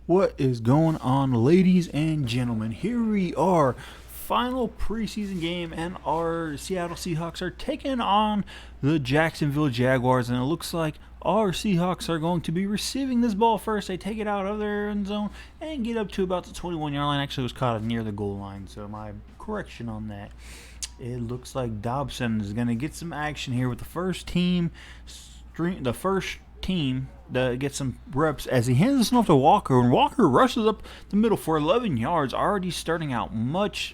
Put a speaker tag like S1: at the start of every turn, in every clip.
S1: What is going on, ladies and gentlemen? Here we are, final preseason game, and our Seattle Seahawks are taking on the Jacksonville Jaguars, and it looks like our Seahawks are going to be receiving this ball first. They take it out of their end zone and get up to about the 21-yard line. Actually, it was caught near the goal line, so my correction on that. It looks like Dobson is going to get some action here with the first team to get some reps as he hands this off to Walker, and Walker rushes up the middle for 11 yards, already starting out much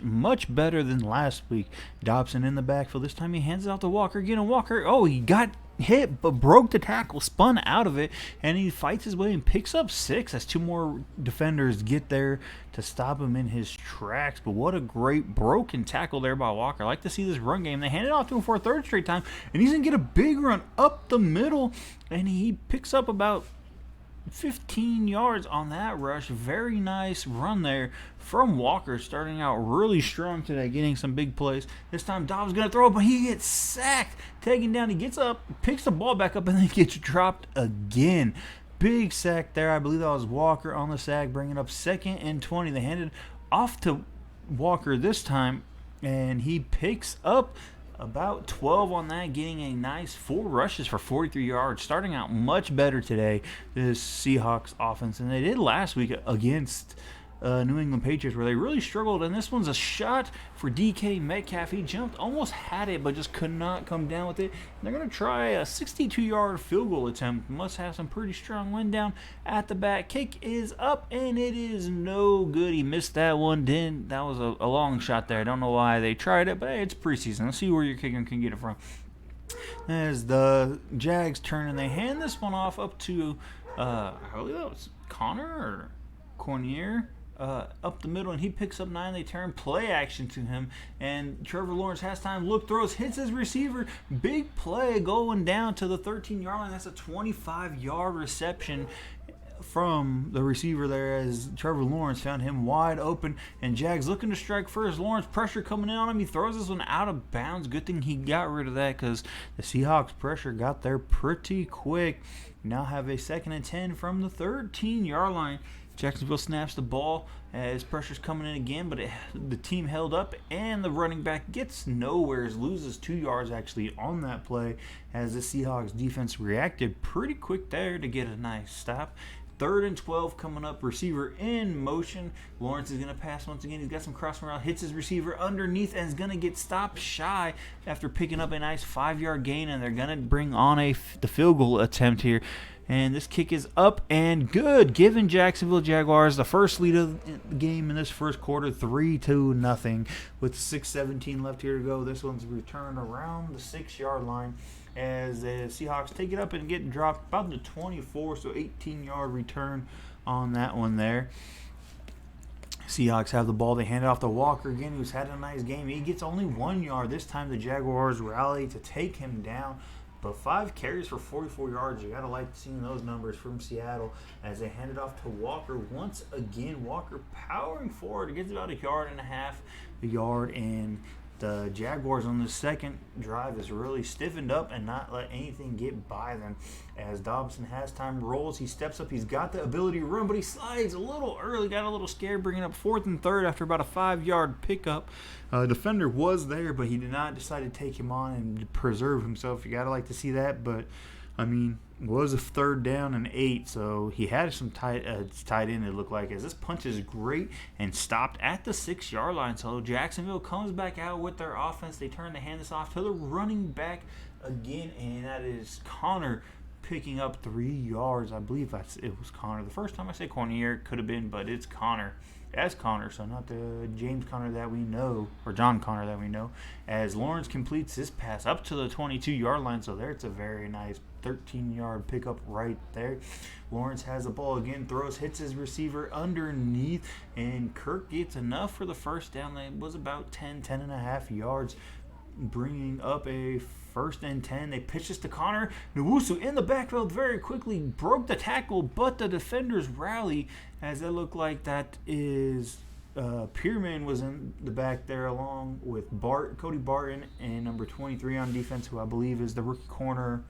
S1: better than last week. Dobson in the backfield. This time he hands it out to Walker again, and Walker, he got hit but broke the tackle, spun out of it, and he fights his way and picks up 6 as 2 more defenders get there to stop him in his tracks. But what a great broken tackle there by Walker. I like to see this run game. They hand it off to him for a third straight time, and he's going to get a big run up the middle, and he picks up about 15 yards on that rush. Very nice run there from Walker, starting out really strong today, getting some big plays. This time Dobbs going to throw it, but he gets sacked, taken down. He gets up, picks the ball back up, and then gets dropped again. Big sack there. I believe that was Walker on the sack, bringing up 2nd and 20. They handed off to Walker this time, and he picks up about 12 on that, getting a nice 4 rushes for 43 yards, starting out much better today, this Seahawks offense, and they did last week against New England Patriots, where they really struggled. And this one's a shot for DK Metcalf. He jumped, almost had it, but just could not come down with it. And they're going to try a 62-yard field goal attempt. Must have some pretty strong wind down at the back. Kick is up, and it is no good. He missed that one. That was a long shot there. I don't know why they tried it, but hey, it's preseason. Let's see where your kicker can get it from. As the Jags turn, and they hand this one off up to, I believe that was Connor or Cornier. Up the middle, and he picks up 9. They turn play action to him, and Trevor Lawrence has time, throws, hits his receiver. Big play going down to the 13-yard line. That's a 25-yard reception from the receiver there, as Trevor Lawrence found him wide open, and Jags looking to strike first. Lawrence pressure coming in on him. He throws this one out of bounds. Good thing he got rid of that, because the Seahawks pressure got there pretty quick. Now have a 2nd and 10 from the 13-yard line. Jacksonville snaps the ball as pressure's coming in again, but the team held up, and the running back gets nowhere, loses 2 yards actually on that play, as the Seahawks defense reacted pretty quick there to get a nice stop. 3rd and 12 coming up, receiver in motion. Lawrence is going to pass once again. He's got some crossing route, hits his receiver underneath, and is going to get stopped shy after picking up a nice 5-yard gain, and they're going to bring on the field goal attempt here. And this kick is up and good, giving Jacksonville Jaguars the first lead of the game in this first quarter, 3-0, with 6:17 left here to go. This one's returned around the 6-yard line, as the Seahawks take it up and get dropped about the 24, so 18-yard return on that one there. Seahawks have the ball. They hand it off to Walker again, who's had a nice game. He gets only 1 yard. This time the Jaguars rally to take him down. But 5 carries for 44 yards. You got to like seeing those numbers from Seattle, as they hand it off to Walker once again. Walker powering forward. It gets about 1.5 yards, and the Jaguars on the second drive has really stiffened up and not let anything get by them. As Dobson has time, rolls, he steps up, he's got the ability to run, but he slides a little early, got a little scared, bringing up 4th and 3rd after about a 5-yard pickup. Defender was there, but he did not decide to take him on and preserve himself. You got to like to see that, but I mean, it was a 3rd down and 8, so he had some tight end, it looked like, as this punch is great and stopped at the 6-yard line. So Jacksonville comes back out with their offense. They turn to hand this off to the running back again, and that is Connor picking up 3 yards. I believe it was Connor. The first time I say Cornier, it could have been, but it's Connor. As Connor, so not the James Conner that we know, or John Connor that we know, as Lawrence completes his pass up to the 22-yard line. So there, it's a very nice 13-yard pickup right there. Lawrence has the ball again, throws, hits his receiver underneath, and Kirk gets enough for the first down. It was about 10.5 yards, bringing up a 1st and 10. They pitch this to Connor. Nwosu in the backfield very quickly broke the tackle, but the defenders rally, as it looked like that is Pierman was in the back there, along with Cody Barton and number 23 on defense, who I believe is the rookie corner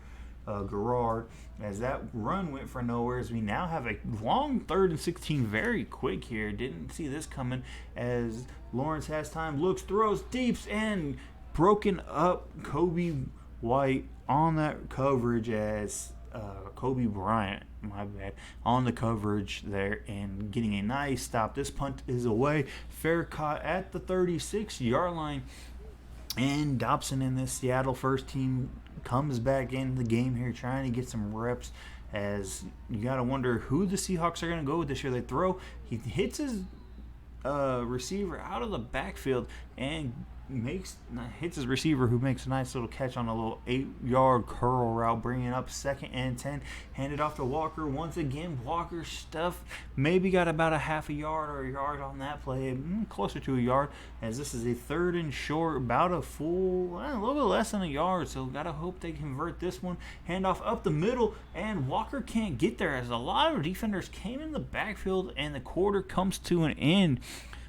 S1: Garrard, as that run went for nowhere. As we now have a long 3rd and 16, very quick here. Didn't see this coming. As Lawrence has time, looks, throws deeps, and broken up Kobe White on that coverage as Kobe Bryant, my bad, on the coverage there and getting a nice stop. This punt is away. Fair caught at the 36-yard line. And Dobson in this Seattle first team comes back into the game here trying to get some reps, as you got to wonder who the Seahawks are going to go with this year. They throw. He hits his receiver out of the backfield and hits his receiver, who makes a nice little catch on a little 8-yard curl route, bringing up 2nd and 10. Handed off to Walker once again. Walker stuffed, maybe got about a half a yard or a yard on that play, closer to a yard, as this is a 3rd and short, about a little bit less than a yard, so gotta hope they convert this one. Handoff up the middle, and Walker can't get there as a lot of defenders came in the backfield, and the quarter comes to an end.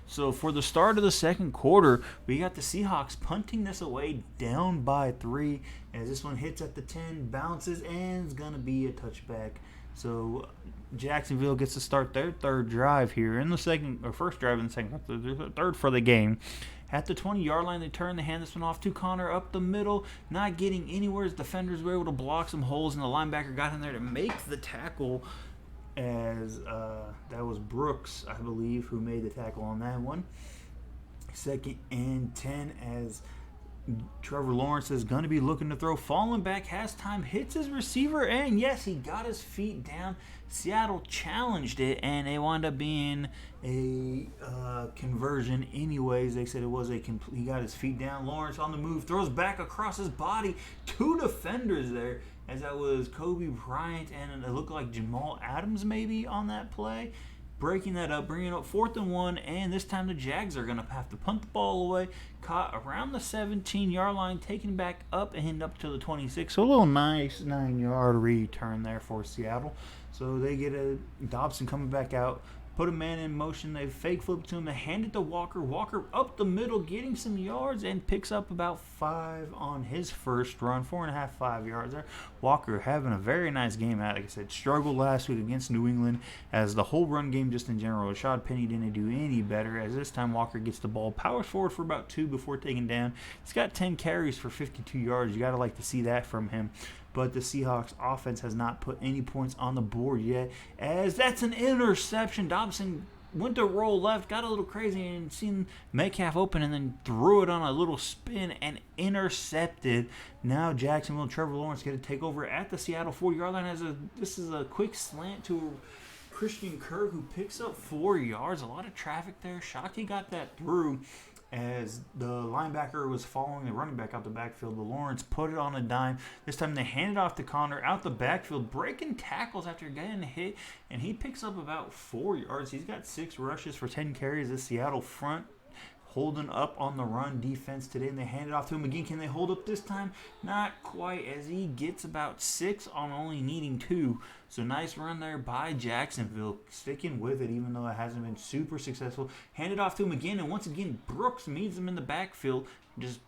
S1: So for the start of the second quarter, we got the Seahawks punting this away down by 3. As this one hits at the 10, bounces, and is going to be a touchback. So Jacksonville gets to start their 3rd drive here in the first drive in the second, 3rd for the game. At the 20-yard line, they turn. They hand this one off to Connor up the middle, not getting anywhere as defenders were able to block some holes, and the linebacker got in there to make the tackle. As that was Brooks, I believe, who made the tackle on that one. 2nd and 10, as Trevor Lawrence is going to be looking to throw. Falling back, has time, hits his receiver, and yes, he got his feet down. Seattle challenged it, and it wound up being a conversion anyways. They said it was he got his feet down. Lawrence on the move, throws back across his body. 2 defenders there, as that was Kobe Bryant and it looked like Jamal Adams maybe on that play. Breaking that up, bringing up 4th and 1, and this time the Jags are going to have to punt the ball away. Caught around the 17-yard line, taken back up and up to the 26. So a little nice 9-yard return there for Seattle. So they get Dobson coming back out. Put a man in motion. They fake flip to him. They hand it to Walker. Walker up the middle, getting some yards, and picks up about 5 on his first run. 4.5, 5 yards there. Walker having a very nice game. Like I said, struggled last week against New England, as the whole run game just in general. Rashad Penny didn't do any better, as this time Walker gets the ball, powers forward for about 2 before taking down. He's got 10 carries for 52 yards. You got to like to see that from him. But the Seahawks offense has not put any points on the board yet, as that's an interception. Dobson went to roll left, got a little crazy, and seen Metcalf open, and then threw it on a little spin and intercepted. Now Jacksonville and Trevor Lawrence get to take over at the Seattle 4-yard line. This is a quick slant to Christian Kirk, who picks up 4 yards. A lot of traffic there. Shocked he got that through, as the linebacker was following the running back out the backfield. The Lawrence put it on a dime. This time they hand it off to Connor out the backfield, breaking tackles after getting hit, and he picks up about 4 yards. He's got 6 rushes for 10 carries. The Seattle front holding up on the run defense today, and they hand it off to him again. Can they hold up this time? Not quite, as he gets about 6 on only needing 2. So nice run there by Jacksonville, sticking with it even though it hasn't been super successful. Hand it off to him again, and once again Brooks meets him in the backfield, just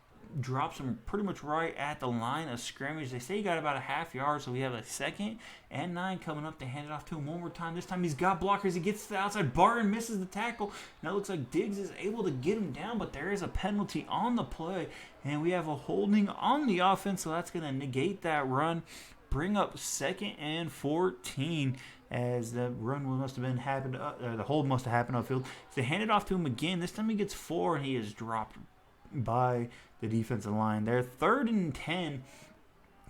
S1: drops him pretty much right at the line of scrimmage. They say he got about a half yard, so we have a 2nd and 9 coming up. They hand it off to him one more time. This time he's got blockers. He gets to the outside. Barton misses the tackle. Now it looks like Diggs is able to get him down, but there is a penalty on the play, and we have a holding on the offense, so that's going to negate that run. Bring up 2nd and 14, as the run must have been the hold must have happened upfield. So they hand it off to him again. This time he gets 4, and he is dropped by the defensive line. They're 3rd and 10,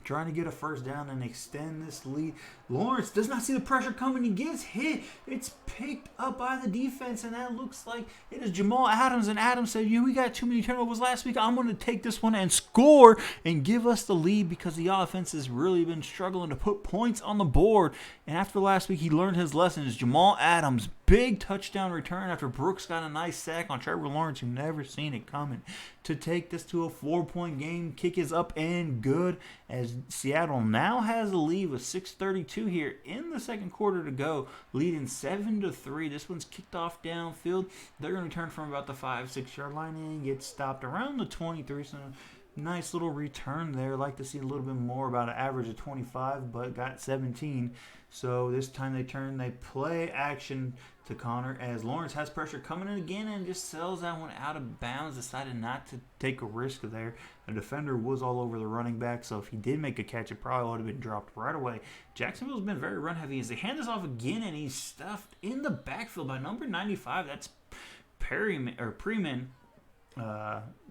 S1: trying to get a first down and extend this lead. Lawrence does not see the pressure coming. He gets hit. It's picked up by the defense, and that looks like it is Jamal Adams. And Adams said, we got too many turnovers last week. I'm going to take this one and score and give us the lead, because the offense has really been struggling to put points on the board. And after last week, he learned his lessons. Jamal Adams, big touchdown return after Brooks got a nice sack on Trevor Lawrence, who never seen it coming, to take this to a 4-point game. Kick is up and good, as Seattle now has a lead with 6:32 here in the second quarter to go, leading 7-3. This one's kicked off downfield. They're going to return from about the 5-6 yard line and get stopped around the 23. So Nice little return there. Like to see a little bit more, about an average of 25, but got 17. So this time they play action to Connor as Lawrence has pressure coming in again and just sells that one out of bounds. Decided not to take a risk there. The defender was all over the running back, so if he did make a catch, it probably would have been dropped right away. Jacksonville's been very run heavy as they hand this off again, and he's stuffed in the backfield by number 95. That's Preeman.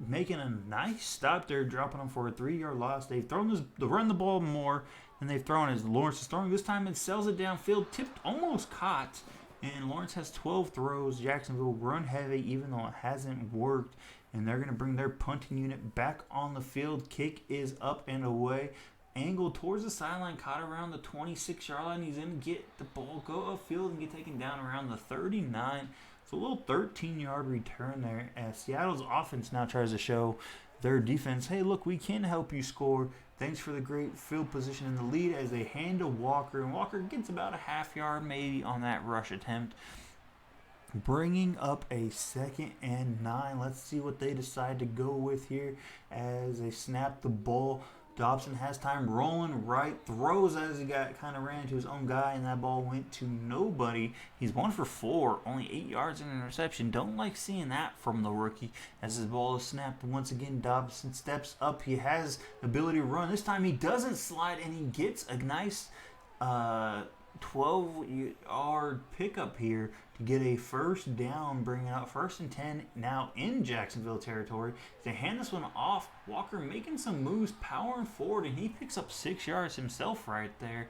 S1: Making a nice stop there, dropping him for a 3-yard loss. They've run the ball more than they've thrown as Lawrence is throwing this time and sells it downfield, tipped, almost caught. And Lawrence has 12 throws. Jacksonville run heavy, even though it hasn't worked. And they're going to bring their punting unit back on the field. Kick is up and away. Angle towards the sideline, caught around the 26-yard line. He's going to get the ball, go upfield, and get taken down around the 39. It's a little 13-yard return there as Seattle's offense now tries to show their defense, hey, look, we can help you score. Thanks for the great field position in the lead as they hand to Walker. And Walker gets about a half yard maybe on that rush attempt. Bringing up a 2nd and 9. Let's see what they decide to go with here as they snap the ball. Dobson has time rolling right, throws as he kind of ran into his own guy, and that ball went to nobody. He's 1 for 4, only 8 yards and an interception. Don't like seeing that from the rookie as his ball is snapped. Once again, Dobson steps up. He has the ability to run. This time he doesn't slide, and he gets a nice 12-yard pickup here to get a first down, bringing out 1st and 10 now in Jacksonville territory. They hand this one off. Walker making some moves, powering forward, and he picks up 6 yards himself right there,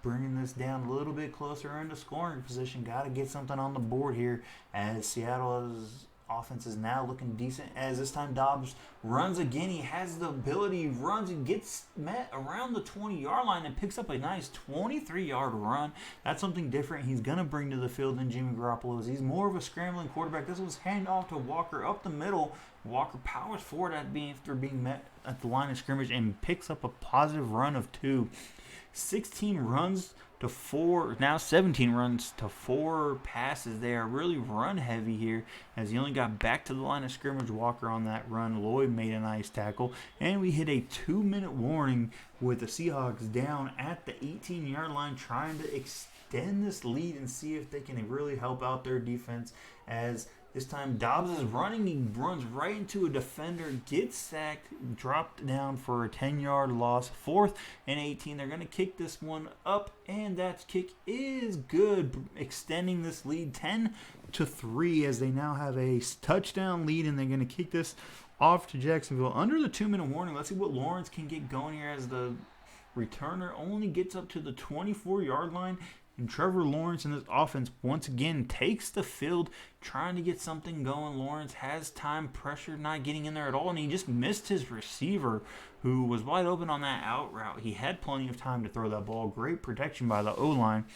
S1: bringing this down a little bit closer into scoring position. Got to get something on the board here as Seattle's offense is now looking decent as this time Dobbs runs again. He has the ability, he runs and gets met around the 20-yard line and picks up a nice 23-yard run. That's something different he's going to bring to the field than Jimmy Garoppolo is. He's more of a scrambling quarterback. This was hand off to Walker up the middle. Walker powers forward after being met at the line of scrimmage and picks up a positive run of 2. 16 runs to 4, now 17 runs to 4 passes. They are really run heavy here as he only got back to the line of scrimmage. Walker on that run. Lloyd made a nice tackle. And we hit a 2-minute warning with the Seahawks down at the 18-yard line trying to extend this lead and see if they can really help out their defense as this time Dobbs is running. He runs right into a defender, gets sacked, dropped down for a 10-yard loss. 4th and 18. They're going to kick this one up, and that kick is good, extending this lead 10-3 as they now have a touchdown lead, and they're going to kick this off to Jacksonville under the 2-minute warning. Let's see what Lawrence can get going here as the returner only gets up to the 24-yard line. And Trevor Lawrence in this offense once again takes the field, trying to get something going. Lawrence has time, pressure, not getting in there at all, and he just missed his receiver who was wide open on that out route. He had plenty of time to throw that ball. Great protection by the O-line.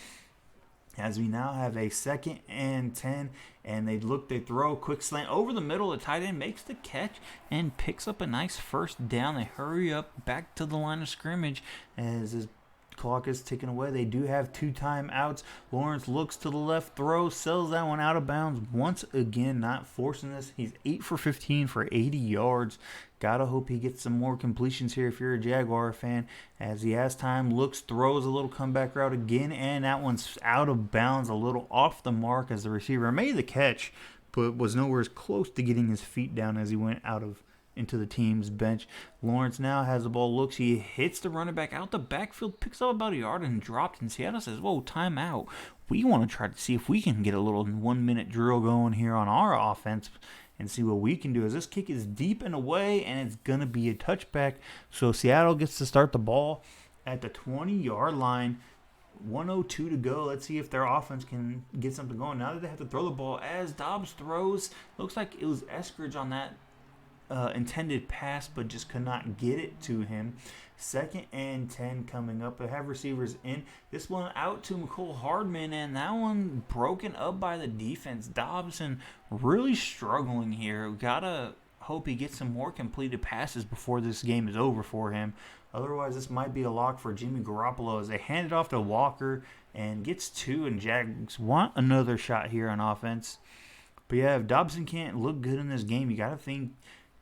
S1: As we now have a 2nd and 10, and they throw a quick slant over the middle. The tight end makes the catch and picks up a nice first down. They hurry up back to the line of scrimmage as his clock is ticking away. They do have 2 timeouts. Lawrence looks to the left, throws, sells that one out of bounds. Once again, not forcing this. He's 8 for 15 for 80 yards. Gotta hope he gets some more completions here if you're a Jaguar fan. As he has time, looks, throws a little comeback route again, and that one's out of bounds, a little off the mark as the receiver made the catch, but was nowhere as close to getting his feet down as he went into the team's bench. Lawrence now has the ball, looks, he hits the running back out the backfield, picks up about a yard and dropped, and Seattle says, whoa, timeout. We want to try to see if we can get a little 1-minute drill going here on our offense and see what we can do as this kick is deep and away, and it's going to be a touchback. So Seattle gets to start the ball at the 20-yard line. 1:02 to go. Let's see if their offense can get something going. Now that they have to throw the ball as Dobbs throws, looks like it was Eskridge on that intended pass, but just could not get it to him. 2nd and 10 coming up. They have receivers in. This one out to McCole Hardman, and that one broken up by the defense. Dobson really struggling here. Gotta hope he gets some more completed passes before this game is over for him. Otherwise, this might be a lock for Jimmy Garoppolo as they hand it off to Walker and gets 2, and Jags want another shot here on offense. But yeah, if Dobson can't look good in this game, you got to think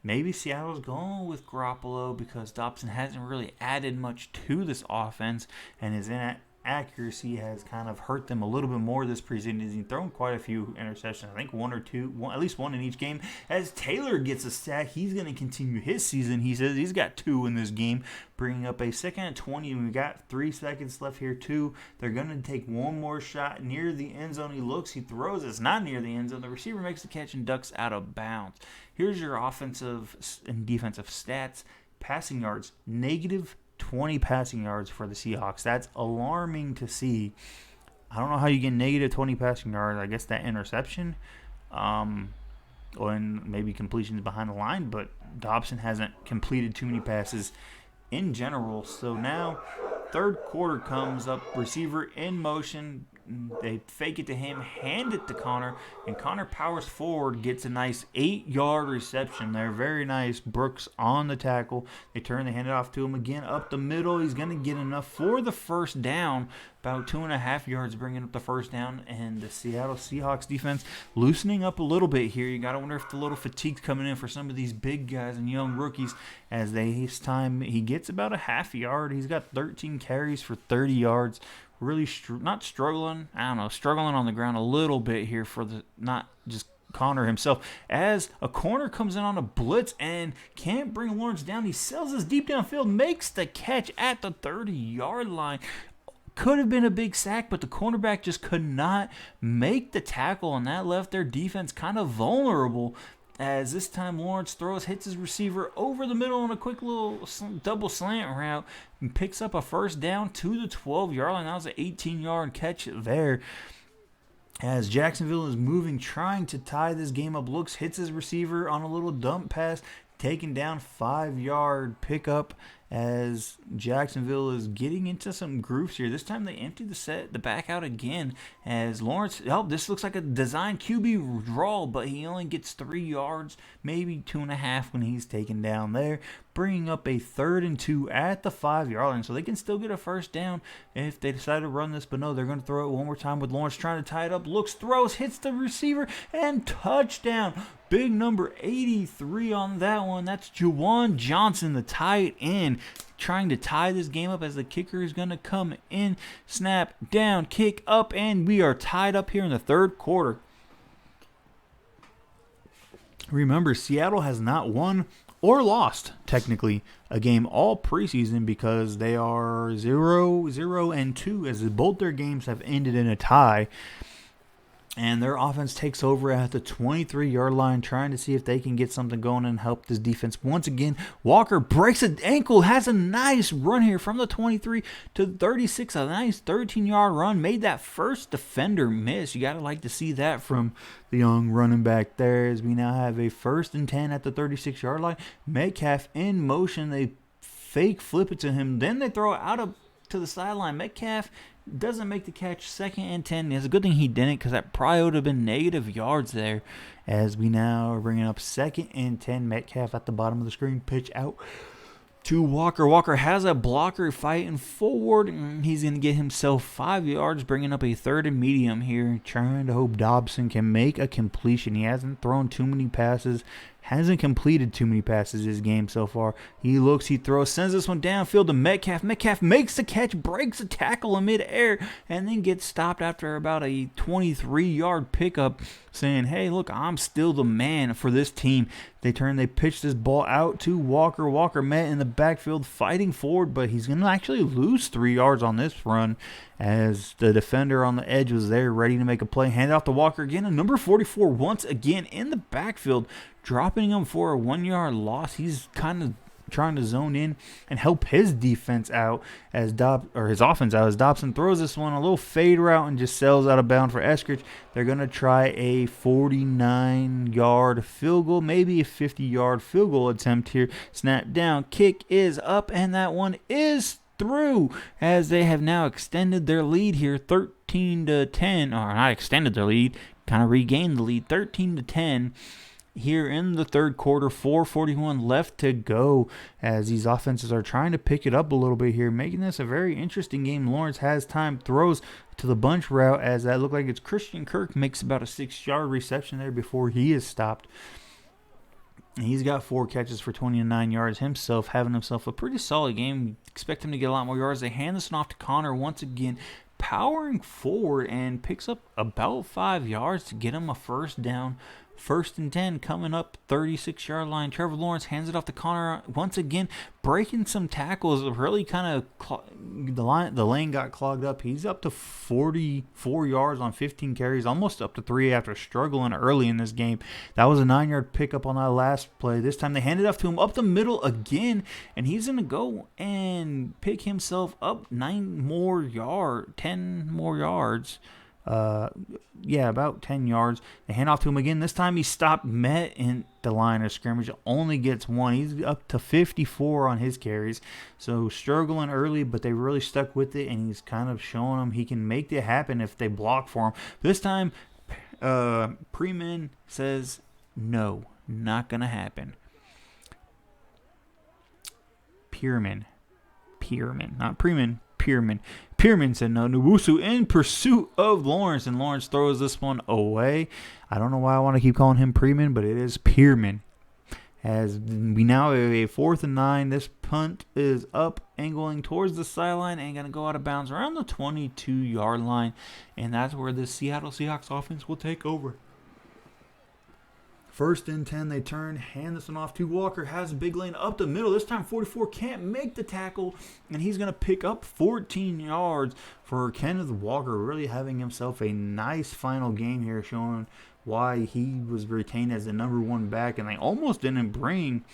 S1: maybe Seattle's going with Garoppolo because Dobson hasn't really added much to this offense, and his inaccuracy has kind of hurt them a little bit more this preseason. He's thrown quite a few interceptions. I think one or two, at least one in each game. As Taylor gets a sack, he's going to continue his season. He says he's got 2 in this game, bringing up a 2nd and 20. We got 3 seconds left here, too. They're going to take one more shot near the end zone. He looks, he throws. It's not near the end zone. The receiver makes the catch and ducks out of bounds. Here's your offensive and defensive stats. Passing yards, negative 20 passing yards for the Seahawks. That's alarming to see. I don't know how you get negative 20 passing yards. I guess that interception, or maybe completions behind the line, but Dobson hasn't completed too many passes in general. So now, third quarter comes up, receiver in motion. They fake it to him, hand it to Connor, and Connor powers forward, gets a nice 8-yard reception there. Very nice. Brooks on the tackle. They hand it off to him again up the middle. He's going to get enough for the first down, about 2.5 yards bringing up the first down, and the Seattle Seahawks defense loosening up a little bit here. You got to wonder if the little fatigue's coming in for some of these big guys and young rookies as this time he gets about a half yard. He's got 13 carries for 30 yards. Really not struggling, struggling on the ground a little bit here for not just Connor himself. As a corner comes in on a blitz and can't bring Lawrence down, he sells his deep downfield, makes the catch at the 30-yard line. Could have been a big sack, but the cornerback just could not make the tackle, and that left their defense kind of vulnerable. As this time Lawrence hits his receiver over the middle on a quick little double slant route and picks up a first down to the 12-yard line. That was an 18-yard catch there. As Jacksonville is moving, trying to tie this game up, hits his receiver on a little dump pass, taken down 5-yard pickup as Jacksonville is getting into some grooves here. This time they empty the back out again as Lawrence, this looks like a design QB draw, but he only gets 3 yards, maybe 2.5 when he's taken down there, bringing up a 3rd and 2 at the 5-yard line. So they can still get a first down if they decide to run this, but no, they're going to throw it one more time with Lawrence trying to tie it up. Throws, hits the receiver, and touchdown. Big number 83 on that one. That's Juwan Johnson, the tight end, trying to tie this game up as the kicker is going to come in. Snap, down, kick up, and we are tied up here in the third quarter. Remember, Seattle has not won or lost, technically, a game all preseason because they are 0-2 as both their games have ended in a tie. And their offense takes over at the 23-yard line, trying to see if they can get something going and help this defense. Once again, Walker breaks an ankle, has a nice run here from the 23 to 36, a nice 13-yard run. Made that first defender miss. You got to like to see that from the young running back there as we now have a 1st and 10 at the 36-yard line. Metcalf in motion. They fake flip it to him. Then they throw it out to the sideline. Metcalf doesn't make the catch. 2nd and 10. It's a good thing he didn't because that probably would have been negative yards there as we now are bringing up 2nd and 10. Metcalf at the bottom of the screen. Pitch out to Walker. Walker has a blocker fighting forward. And he's going to get himself 5 yards, bringing up a 3rd and medium here, trying to hope Dobson can make a completion. He hasn't thrown too many passes. Hasn't completed too many passes this game so far. He looks, he throws, sends this one downfield to Metcalf. Metcalf makes the catch, breaks a tackle in midair, and then gets stopped after about a 23-yard pickup, saying, hey, look, I'm still the man for this team. They pitch this ball out to Walker. Walker met in the backfield fighting forward, but he's going to actually lose 3 yards on this run as the defender on the edge was there ready to make a play. Hand off to Walker again, and number 44 once again in the backfield, dropping him for a 1-yard loss. He's kind of trying to zone in and help his defense out as his offense out as Dobson throws this one a little fade route and just sails out of bounds for Eskridge. They're going to try a 49-yard field goal, maybe a 50-yard field goal attempt here. Snap down, kick is up, and that one is through as they have now extended their lead here 13-10, or not extended their lead, kind of regained the lead 13-10 here in the third quarter. 4:41 left to go as these offenses are trying to pick it up a little bit here, making this a very interesting game. Lawrence has time, throws to the bunch route as that looked like it's Christian Kirk, makes about a 6-yard reception there before he is stopped. He's got 4 catches for 29 yards himself, having himself a pretty solid game. Expect him to get a lot more yards. They hand this one off to Connor once again, powering forward and picks up about 5 yards to get him a first down. 1st and 10 coming up 36-yard line. Trevor Lawrence hands it off to Connor once again, breaking some tackles. Really kind of the lane got clogged up. He's up to 44 yards on 15 carries, almost up to 3 after struggling early in this game. That was a 9-yard pickup on that last play. This time they hand it off to him up the middle again, and he's going to go and pick himself up 10 more yards. About 10 yards. They hand off to him again. This time he stopped met in the line of scrimmage. Only gets 1. He's up to 54 on his carries. So struggling early, but they really stuck with it, and he's kind of showing them he can make it happen if they block for him. This time, Preeman says, no, not going to happen. Pearman, not Preeman. Pearman said no. Nwosu in pursuit of Lawrence, and Lawrence throws this one away. I don't know why I want to keep calling him Preeman, but it is Pearman. As we now have a 4th and 9. This punt is up, angling towards the sideline, and going to go out of bounds around the 22-yard line. And that's where the Seattle Seahawks offense will take over. 1st and 10, they turn, hand this one off to Walker, has a big lane up the middle. This time 44 can't make the tackle, and he's going to pick up 14 yards for Kenneth Walker, really having himself a nice final game here, showing why he was retained as the number 1 back, and they almost didn't bring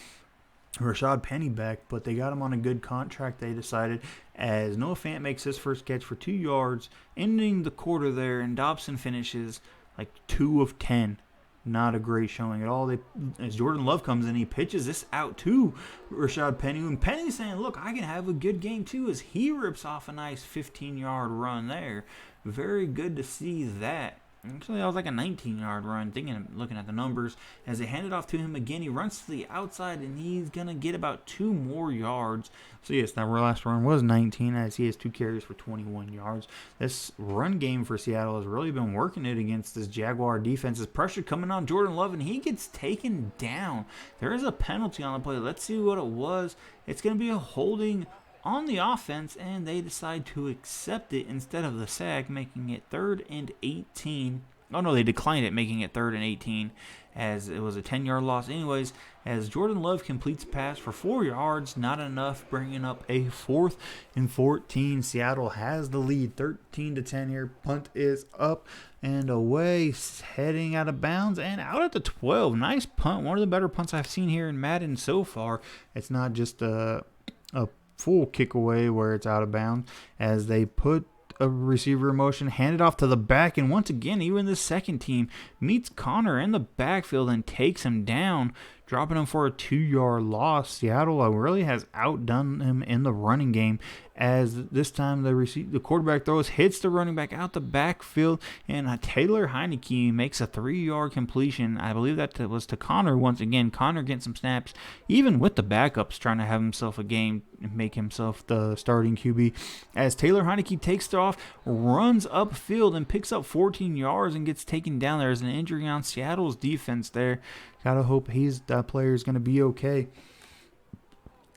S1: Rashad Penny back, but they got him on a good contract, they decided, as Noah Fant makes his first catch for 2 yards, ending the quarter there, and Dobson finishes like 2 of 10. Not a great showing at all. As Jordan Love comes in, he pitches this out to Rashad Penny. And Penny's saying, look, I can have a good game too, as he rips off a nice 15-yard run there. Very good to see that. Actually, that was like a 19-yard run, looking at the numbers. As they hand it off to him again, he runs to the outside, and he's going to get about 2 more yards. So, yes, that last run was 19, as he has 2 carries for 21 yards. This run game for Seattle has really been working it against this Jaguar defense. There's pressure coming on Jordan Love, and he gets taken down. There is a penalty on the play. Let's see what it was. It's going to be a holding on the offense, and they decide to accept it instead of the sack, making it 3rd and 18. Oh, no, they declined it, making it 3rd and 18, as it was a 10-yard loss anyways, as Jordan Love completes a pass for 4 yards, not enough, bringing up a 4th and 14. Seattle has the lead, 13-10 here. Punt is up and away, heading out of bounds and out at the 12. Nice punt, one of the better punts I've seen here in Madden so far. It's not just a full kick away where it's out of bounds, as they put a receiver in motion, hand it off to the back, and once again, even the second team meets Connor in the backfield and takes him down, dropping him for a 2-yard loss. Seattle really has outdone him in the running game, as this time the quarterback throws, hits the running back out the backfield, and Taylor Heineke makes a 3-yard completion. I believe that was to Connor once again. Connor getting some snaps, even with the backups, trying to have himself a game and make himself the starting QB, as Taylor Heineke takes it off, runs upfield, and picks up 14 yards and gets taken down. There's an injury on Seattle's defense there. Gotta hope that player is going to be okay.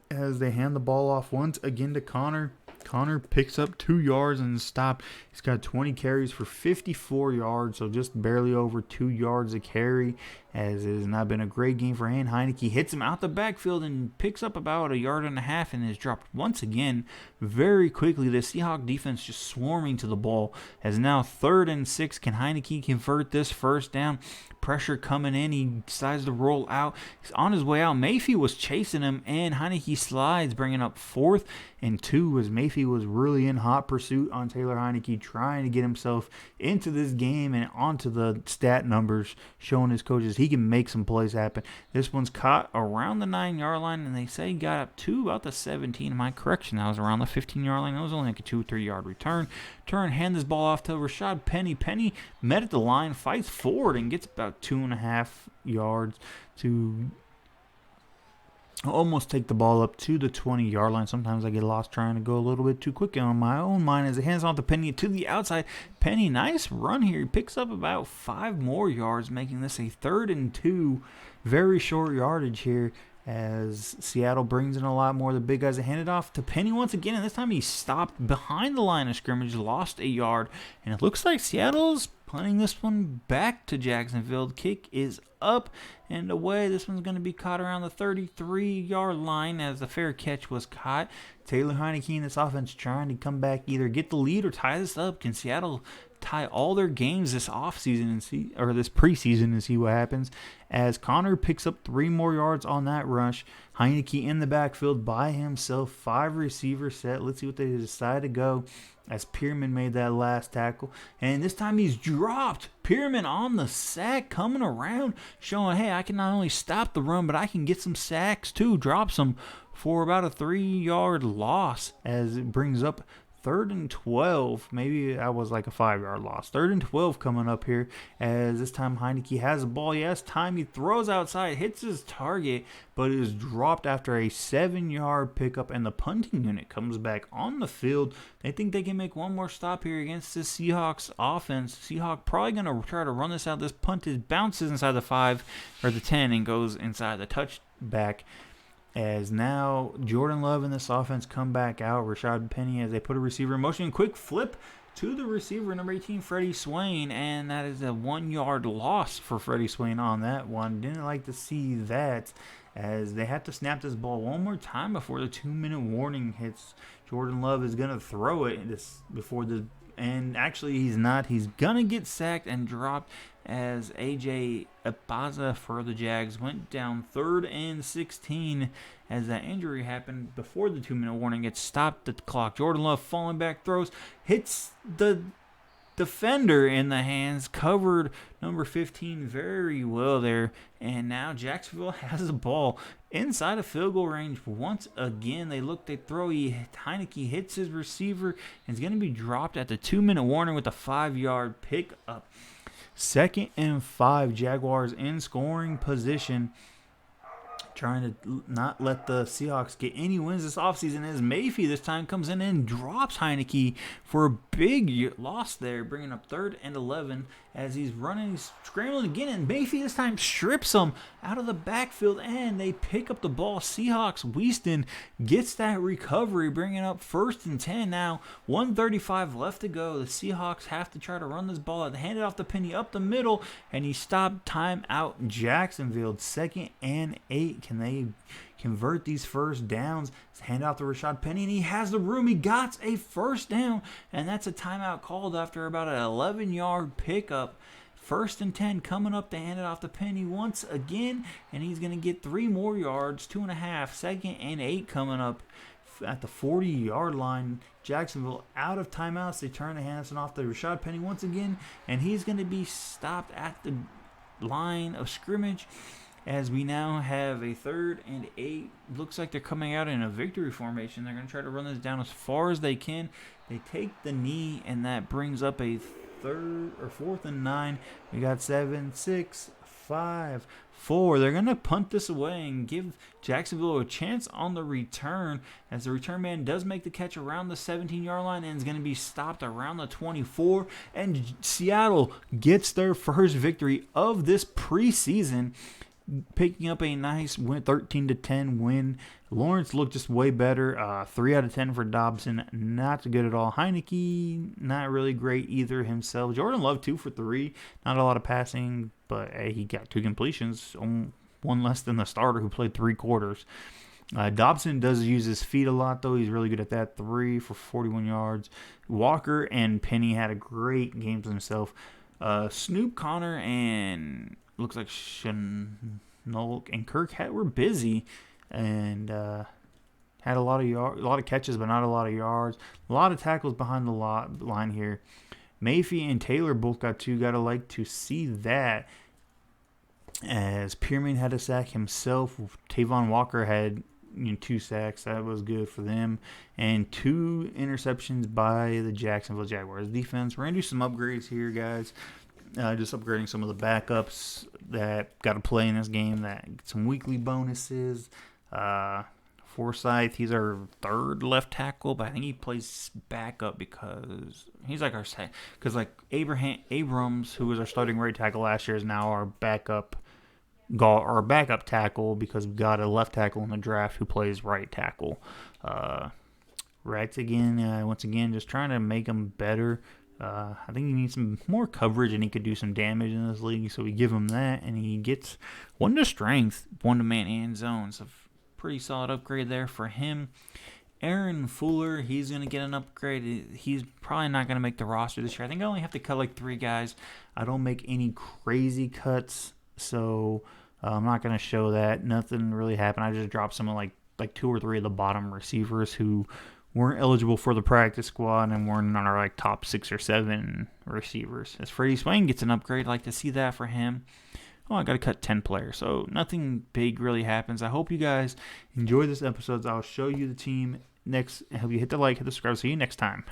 S1: As they hand the ball off once again to Connor. Connor picks up 2 yards and stopped. He's got 20 carries for 54 yards, so just barely over 2 yards a carry, as it has not been a great game for him. Heineke hits him out the backfield and picks up about 1.5 yards and is dropped once again very quickly. The Seahawks defense just swarming to the ball, as now 3rd and 6. Can Heineke convert this first down? Pressure coming in. He decides to roll out. He's on his way out. Mayfield was chasing him, and Heineke slides, bringing up 4th and 2, as Mayfield was really in hot pursuit on Taylor Heineke, trying to get himself into this game and onto the stat numbers, showing his coaches he can make some plays happen. This one's caught around the 9-yard line, and they say he got up to about the 17. My correction, that was around the 15-yard line. That was only like a 2 or 3 yard return. Hand this ball off to Rashad Penny. Penny met at the line, fights forward, and gets about 2.5 yards to almost take the ball up to the 20-yard line. Sometimes I get lost trying to go a little bit too quick on my own mind as it hands off to Penny to the outside. Penny, nice run here. He picks up about 5 more yards, making this a 3rd and 2. Very short yardage here as Seattle brings in a lot more. The big guys hand it off to Penny once again, and this time he stopped behind the line of scrimmage, lost a yard, and it looks like Seattle's punting this one back to Jacksonville. The kick is up and away. This one's going to be caught around the 33-yard line as the fair catch was caught. Taylor Heinicke in this offense trying to come back, either get the lead or tie this up. Can Seattle tie all their games this offseason or this preseason and see what happens? As Connor picks up 3 more yards on that rush. Heinicke in the backfield by himself, 5 receiver set. Let's see what they decide to go as Pierman made that last tackle. And this time he's dropped. Pierman on the sack, coming around, showing, hey, I can not only stop the run, but I can get some sacks too. Drops them for about a 3-yard loss as it brings up 3rd and 12. Maybe that was like a 5-yard loss. 3rd and 12 coming up here as this time Heinicke has the ball. Yes, time he throws outside, hits his target, but is dropped after a 7-yard pickup, and the punting unit comes back on the field. They think they can make one more stop here against the Seahawks offense. Seahawks probably going to try to run this out. This punt bounces inside the 5 or the 10 and goes inside the touchback. As now Jordan Love and this offense come back out. Rashad Penny as they put a receiver in motion. Quick flip to the receiver, number 18, Freddie Swain. And that is a 1-yard loss for Freddie Swain on that one. Didn't like to see that as they have to snap this ball one more time before the 2-minute warning hits. Jordan Love is going to throw it and actually he's not. He's going to get sacked and dropped as A.J. Ibaza for the Jags went down 3rd and 16 as that injury happened before the 2-minute warning. It stopped the clock. Jordan Love falling back, throws, hits the defender in the hands, covered number 15 very well there, and now Jacksonville has the ball inside of field goal range once again. They throw, Heinicke hits his receiver and is going to be dropped at the 2-minute warning with a 5-yard pickup. 2nd and 5, Jaguars in scoring position, trying to not let the Seahawks get any wins this offseason as Mayfield this time comes in and drops Heinicke for a big loss there, bringing up 3rd and 11 as he's scrambling again, and Mayfield this time strips him out of the backfield, and they pick up the ball. Seahawks, Wieston gets that recovery, bringing up 1st and 10 now. 1:35 left to go. The Seahawks have to try to run this ball. They hand it off to Penny up the middle, and he stopped. Time out Jacksonville. 2nd and 8. Can they convert these first downs? Hand out to Rashad Penny, and he has the room. He got a first down, and that's a timeout called after about an 11-yard pickup. 1st and 10 coming up to hand it off to Penny once again, and he's going to get 3 more yards, 2.5. 2nd and 8 coming up at the 40-yard line. Jacksonville out of timeouts. They turn the hands off to Rashad Penny once again, and he's going to be stopped at the line of scrimmage. As we now have a 3rd and 8. Looks like they're coming out in a victory formation. They're going to try to run this down as far as they can. They take the knee, and that brings up a 4th and 9. We got 7, 6, 5, 4. They're going to punt this away and give Jacksonville a chance on the return, as the return man does make the catch around the 17-yard line and is going to be stopped around the 24. And Seattle gets their first victory of this preseason, picking up a nice win, 13-10 win. Lawrence looked just way better. 3 out of 10 for Dobson. Not good at all. Heinicke, not really great either himself. Jordan Love, 2 for 3. Not a lot of passing, but hey, he got 2 completions. One less than the starter who played 3 quarters. Dobson does use his feet a lot, though. He's really good at that. 3 for 41 yards. Walker and Penny had a great game to themselves. Snoop, Connor, and looks like Shenault and Kirk were busy and had a lot of catches, but not a lot of yards. A lot of tackles behind the line here. Mayfield and Taylor both got 2. Gotta like to see that. As Pierman had a sack himself, Tavon Walker had 2 sacks. That was good for them. And 2 interceptions by the Jacksonville Jaguars defense. We're going to do some upgrades here, guys. Just upgrading some of the backups that got to play in this game, that some weekly bonuses. Forsyth, he's our third left tackle, but I think he plays backup because he's like our second. Because like Abrams, who was our starting right tackle last year, is now our backup tackle because we got a left tackle in the draft who plays right tackle. Once again, just trying to make him better. I think he needs some more coverage and he could do some damage in this league, so we give him that, and he gets 1 to strength, 1 to man and zone. So pretty solid upgrade there for him. Aaron Fuller, he's going to get an upgrade. He's probably not going to make the roster this year. I think I only have to cut like 3 guys. I don't make any crazy cuts, so I'm not going to show that. Nothing really happened. I just dropped some of like 2 or 3 of the bottom receivers who weren't eligible for the practice squad and weren't on our like top 6 or 7 receivers. As Freddie Swain gets an upgrade, I'd like to see that for him. Oh, I got to cut 10 players, so nothing big really happens. I hope you guys enjoy this episode. I'll show you the team next. I hope you hit the like, hit the subscribe. See you next time.